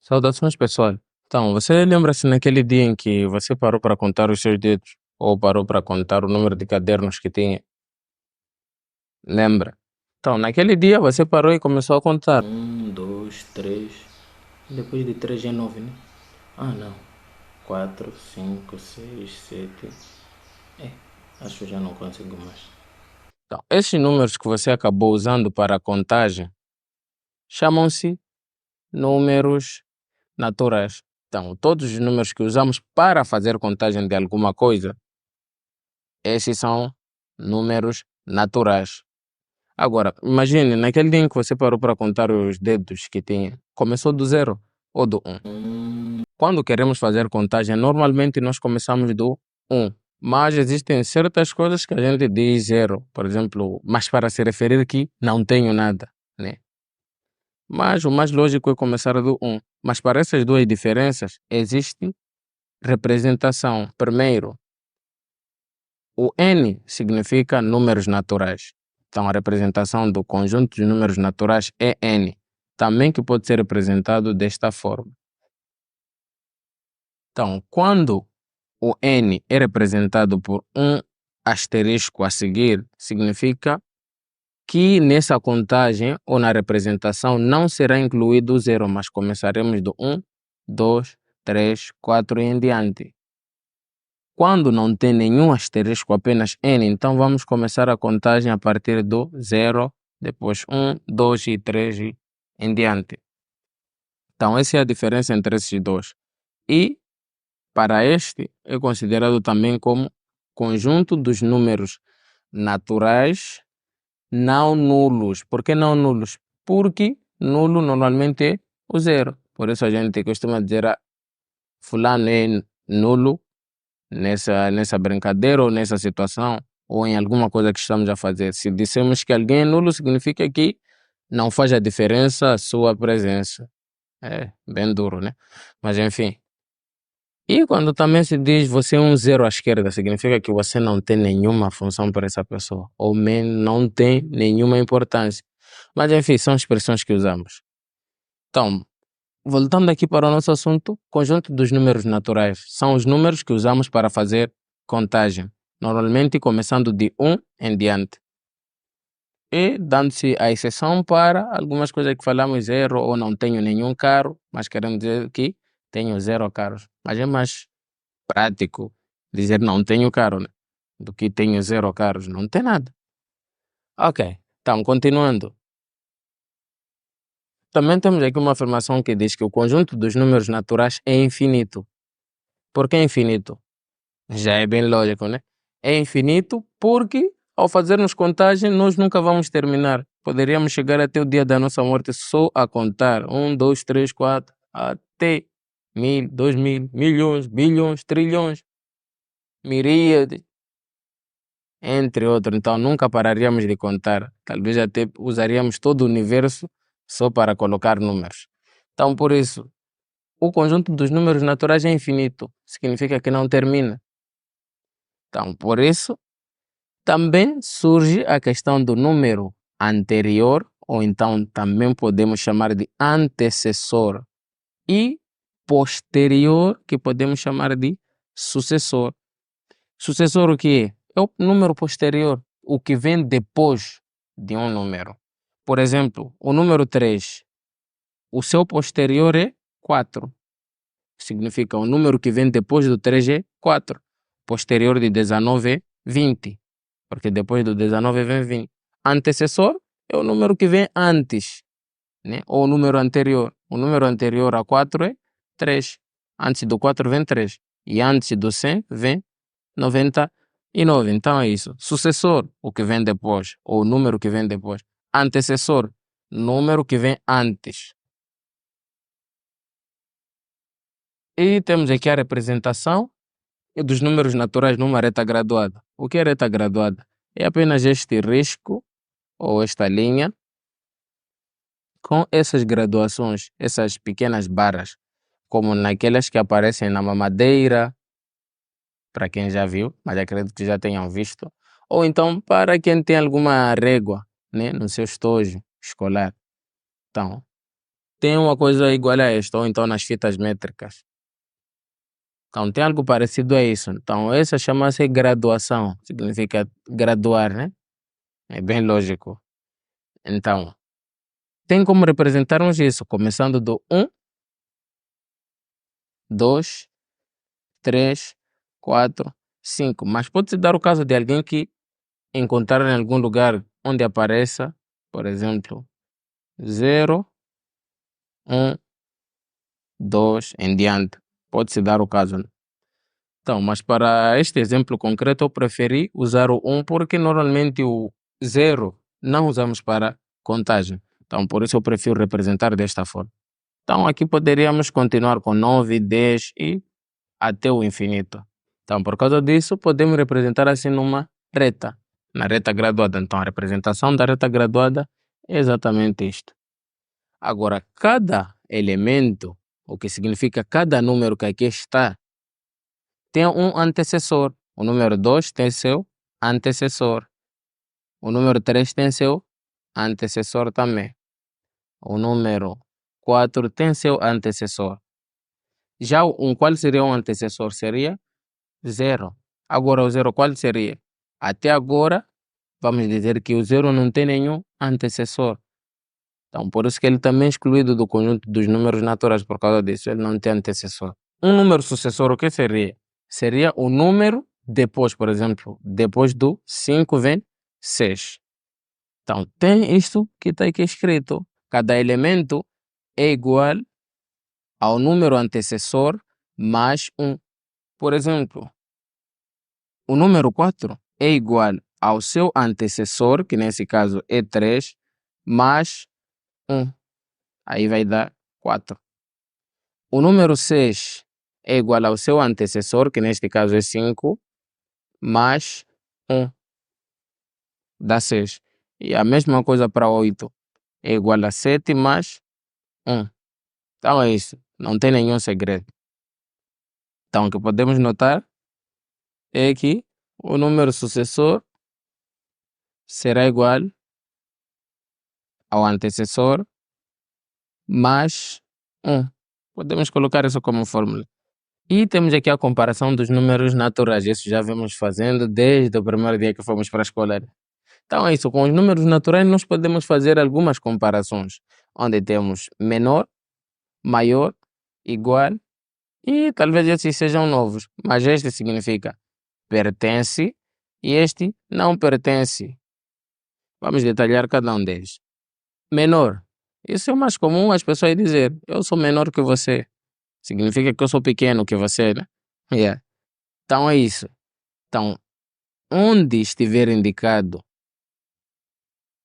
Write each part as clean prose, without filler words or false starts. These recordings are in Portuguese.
Saudações, pessoal. Então, você lembra-se naquele dia em que você parou para contar os seus dedos ou parou para contar o número de cadernos que tinha? Lembra? Então, naquele dia você parou e começou a contar. 1, 2, 3. Depois de 3 é 9, né? Ah, não. 4, 5, 6, 7. É, acho que já não consigo mais. Então, esses números que você acabou usando para a contagem chamam-se números naturais. Então, todos os números que usamos para fazer contagem de alguma coisa, esses são números naturais. Agora, imagine, naquele dia em que você parou para contar os dedos que tinha, começou do zero ou do um. Quando queremos fazer contagem, normalmente nós começamos do um, mas existem certas coisas que a gente diz zero, por exemplo, mas para se referir que não tenho nada, né? Mas o mais lógico é começar do um. Mas para essas duas diferenças, existe representação. Primeiro, o N significa números naturais. Então, a representação do conjunto de números naturais é N, também que pode ser representado desta forma. Então, quando o N é representado por um asterisco a seguir, significa que nessa contagem ou na representação não será incluído o zero, mas começaremos do 1, 2, 3, 4 e em diante. Quando não tem nenhum asterisco, apenas N, então vamos começar a contagem a partir do 0, depois 1, 2 e 3 e em diante. Então, essa é a diferença entre esses dois. E para este é considerado também como conjunto dos números naturais não nulos. Por que não nulos? Porque nulo normalmente é o zero. Por isso a gente costuma dizer fulano é nulo nessa brincadeira ou nessa situação ou em alguma coisa que estamos a fazer. Se dissemos que alguém é nulo, significa que não faz a diferença a sua presença. É bem duro, né? Mas enfim. E quando também se diz você é um zero à esquerda, significa que você não tem nenhuma função para essa pessoa, ou não tem nenhuma importância. Mas enfim, são expressões que usamos. Então, voltando aqui para o nosso assunto, conjunto dos números naturais são os números que usamos para fazer contagem, normalmente começando de 1 em diante. E dando-se a exceção para algumas coisas que falamos zero ou não tenho nenhum carro, mas queremos dizer que tenho zero carros. Mas é mais prático dizer não tenho carro, né? Do que tenho zero carros. Não tem nada. Ok, então continuando. Também temos aqui uma afirmação que diz que o conjunto dos números naturais é infinito. Por que infinito? Já é bem lógico, né? É infinito porque ao fazermos contagem nós nunca vamos terminar. Poderíamos chegar até o dia da nossa morte só a contar. 1, 2, 3, 4, até 1000, 2000, milhões, bilhões, trilhões, miríades, entre outros. Então nunca pararíamos de contar. Talvez até usaríamos todo o universo só para colocar números. Então por isso, o conjunto dos números naturais é infinito. Significa que não termina. Então por isso, também surge a questão do número anterior, ou então também podemos chamar de antecessor, e posterior, que podemos chamar de sucessor. Sucessor o que é? É o número posterior, o que vem depois de um número. Por exemplo, o número 3, o seu posterior é 4. Significa o número que vem depois do 3 é 4. Posterior de 19 é 20, porque depois do 19 vem 20. Antecessor é o número que vem antes, né? Ou o número anterior. O número anterior a 4 é 3. Antes do 4 vem 3. E antes do 100 vem 99. Então é isso. Sucessor, o que vem depois, ou o número que vem depois. Antecessor, número que vem antes. E temos aqui a representação dos números naturais numa reta graduada. O que é reta graduada? É apenas este risco ou esta linha com essas graduações, essas pequenas barras, como naquelas que aparecem na mamadeira, para quem já viu, mas acredito que já tenham visto, ou então para quem tem alguma régua, né, no seu estojo escolar. Então, tem uma coisa igual a esta, ou então nas fitas métricas. Então tem algo parecido a isso. Então essa chama-se graduação, significa graduar, né? É bem lógico. Então, tem como representarmos isso, começando do 1, 2, 3, 4, 5. Mas pode-se dar o caso de alguém que encontrar em algum lugar onde apareça, por exemplo, 0, 1, 2, em diante. Pode-se dar o caso, né? Então, mas para este exemplo concreto, eu preferi usar o 1 porque normalmente o 0 não usamos para contagem. Então, por isso eu prefiro representar desta forma. Então, aqui poderíamos continuar com 9, 10 e até o infinito. Então, por causa disso, podemos representar assim numa reta, na reta graduada. Então, a representação da reta graduada é exatamente isto. Agora, cada elemento, o que significa cada número que aqui está, tem um antecessor. O número 2 tem seu antecessor. O número 3 tem seu antecessor também. O número 4 tem seu antecessor. Já qual seria um antecessor? Seria 0. Agora o 0 qual seria? Até agora, vamos dizer que o 0 não tem nenhum antecessor. Então, por isso que ele também é excluído do conjunto dos números naturais, por causa disso, ele não tem antecessor. Um número sucessor, o que seria? Seria o número depois, por exemplo, depois do 5 vem 6. Então, tem isto que está aqui escrito. Cada elemento é igual ao número antecessor mais 1. Por exemplo, o número 4 é igual ao seu antecessor, que nesse caso é 3, mais 1. Aí vai dar 4. O número 6 é igual ao seu antecessor, que neste caso é 5, mais 1. Dá 6. E a mesma coisa para 8. É igual a 7 mais 1. Então é isso. Não tem nenhum segredo. Então o que podemos notar é que o número sucessor será igual ao antecessor mais 1. Podemos colocar isso como fórmula. E temos aqui a comparação dos números naturais. Isso já vemos fazendo desde o primeiro dia que fomos para a escola. Então é isso. Com os números naturais nós podemos fazer algumas comparações, onde temos menor, maior, igual e talvez esses sejam novos. Mas este significa pertence e este não pertence. Vamos detalhar cada um deles. Menor. Isso é o mais comum as pessoas dizer. Eu sou menor que você. Significa que eu sou pequeno que você, né? Yeah. Então é isso. Então, onde estiver indicado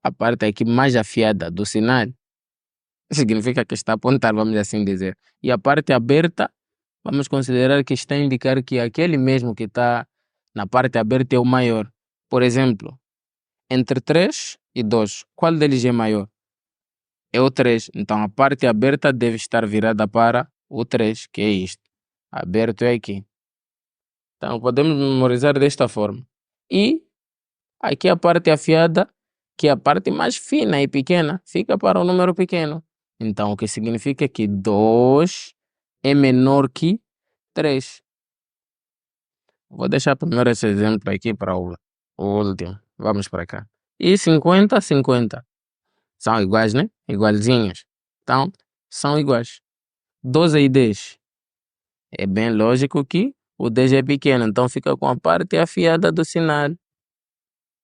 a parte aqui mais afiada do sinal, significa que está a apontar, vamos assim dizer. E a parte aberta, vamos considerar que está a indicar que aquele mesmo que está na parte aberta é o maior. Por exemplo, entre 3 e 2, qual deles é maior? É o 3. Então a parte aberta deve estar virada para o 3, que é isto. Aberto é aqui. Então podemos memorizar desta forma. E aqui a parte afiada, que é a parte mais fina e pequena, fica para o número pequeno. Então o que significa que 2 é menor que 3. Vou deixar primeiro esse exemplo aqui para o último. Vamos para cá. E 50, 50. São iguais, né? Igualzinhos. Então, são iguais. 12 e 10. É bem lógico que o 10 é pequeno, então fica com a parte afiada do sinal.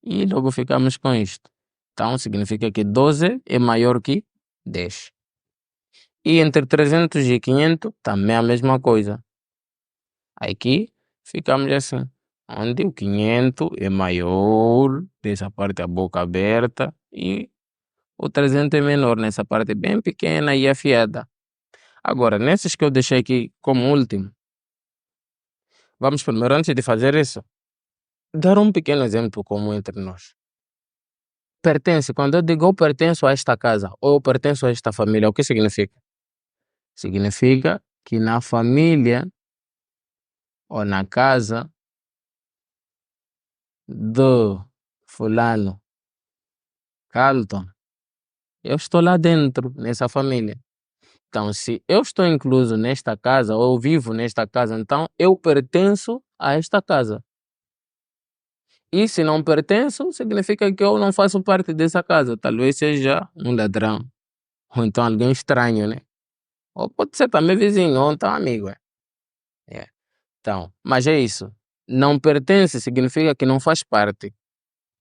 E logo ficamos com isto. Então, significa que 12 é maior que 10. E entre 300 e 500, também a mesma coisa. Aqui, ficamos assim. Onde o 500 é maior, dessa parte da boca aberta, e o 300 é menor, nessa parte bem pequena e afiada. Agora, nesses que eu deixei aqui como último, vamos primeiro, antes de fazer isso, dar um pequeno exemplo comum entre nós. Pertence, quando eu digo eu pertenço a esta casa ou eu pertenço a esta família, o que significa? Significa que na família ou na casa do fulano Carlton, eu estou lá dentro, nessa família. Então, se eu estou incluso nesta casa ou eu vivo nesta casa, então eu pertenço a esta casa. E se não pertenço, significa que eu não faço parte dessa casa. Talvez seja um ladrão, ou então alguém estranho, né? Ou pode ser também vizinho, ou então amigo. É. Então, mas é isso. Não pertence significa que não faz parte.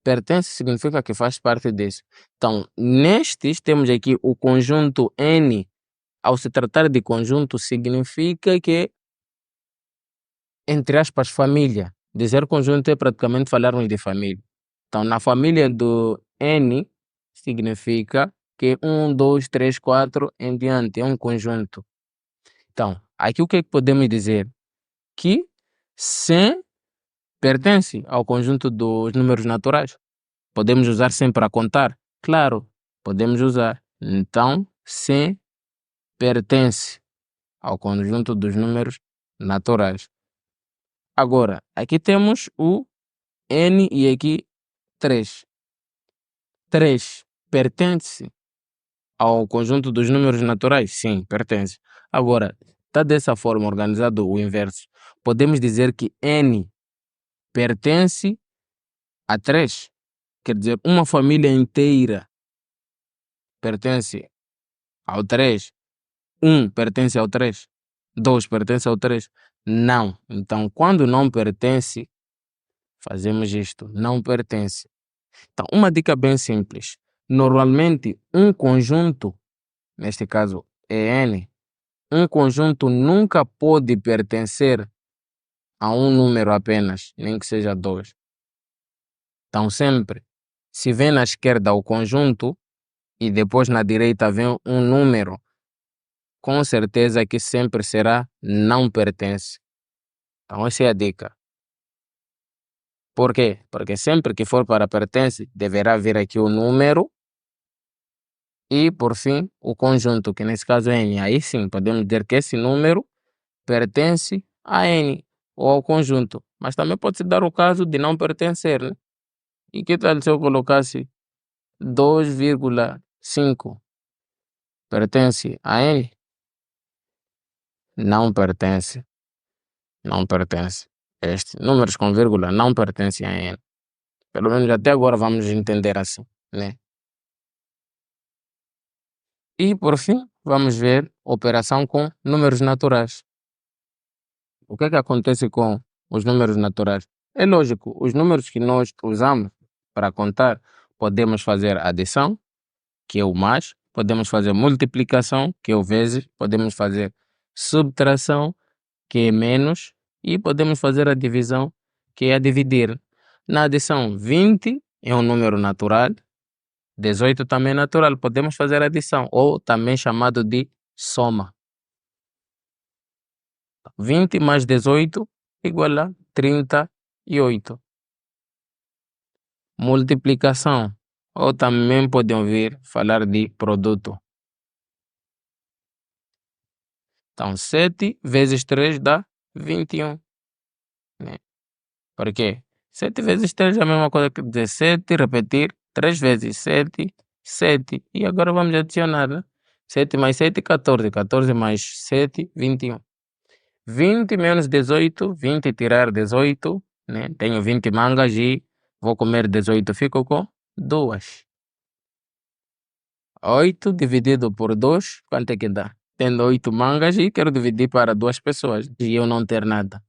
Pertence significa que faz parte disso. Então, nestes temos aqui o conjunto N. Ao se tratar de conjunto, significa que, entre aspas, família. Dizer conjunto é praticamente falarmos de família. Então, na família do N, significa que 1, 2, 3, 4 em diante, é um conjunto. Então, aqui o que é que podemos dizer? Que 100 pertence ao conjunto dos números naturais. Podemos usar 100 para contar? Claro, podemos usar. Então, 100 pertence ao conjunto dos números naturais. Agora, aqui temos o N e aqui 3. 3 pertence ao conjunto dos números naturais? Sim, pertence. Agora, está dessa forma organizado o inverso. Podemos dizer que N pertence a 3. Quer dizer, uma família inteira pertence ao 3. 1 pertence ao 3. 2 pertence ao 3. Não. Então, quando não pertence, fazemos isto. Não pertence. Então, uma dica bem simples. Normalmente, um conjunto, neste caso é N, um conjunto nunca pode pertencer a um número apenas, nem que seja 2. Então, sempre, se vem na esquerda o conjunto e depois na direita vem um número, com certeza que sempre será não pertence. Então, essa é a dica. Por quê? Porque sempre que for para pertence, deverá vir aqui o número e, por fim, o conjunto, que nesse caso é N. Aí sim, podemos dizer que esse número pertence a N ou ao conjunto. Mas também pode-se dar o caso de não pertencer, né? E que tal se eu colocasse 2,5? Pertence a N? Não pertence. Não pertence. Números com vírgula não pertencem a N. Pelo menos até agora vamos entender assim, né? E por fim, vamos ver operação com números naturais. O que é que acontece com os números naturais? É lógico, os números que nós usamos para contar, podemos fazer adição, que é o mais, podemos fazer multiplicação, que é o vezes, podemos fazer subtração, que é menos, e podemos fazer a divisão, que é a dividir. Na adição, 20 é um número natural, 18 também é natural, podemos fazer adição, ou também chamado de soma. 20 mais 18 igual a 38. Multiplicação, ou também podem ouvir falar de produto. Então, 7 vezes 3 dá 21. Né? Por quê? 7 vezes 3 é a mesma coisa que 17, repetir 3 vezes 7, 7. E agora vamos adicionar, né? 7 mais 7, 14. 14 mais 7, 21. 20 menos 18, 20 tirar 18, né? Tenho 20 mangas e vou comer 18, fico com 2. 8 dividido por 2, quanto é que dá? Tendo 8 mangas e quero dividir para 2 pessoas e eu não ter nada.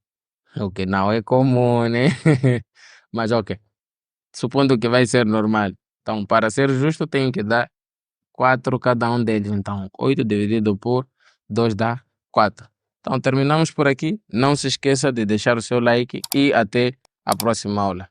O que não é comum, né? Mas ok. Supondo que vai ser normal. Então, para ser justo, tenho que dar 4 cada um deles. Então, 8 dividido por 2 dá 4. Então, terminamos por aqui. Não se esqueça de deixar o seu like e até a próxima aula.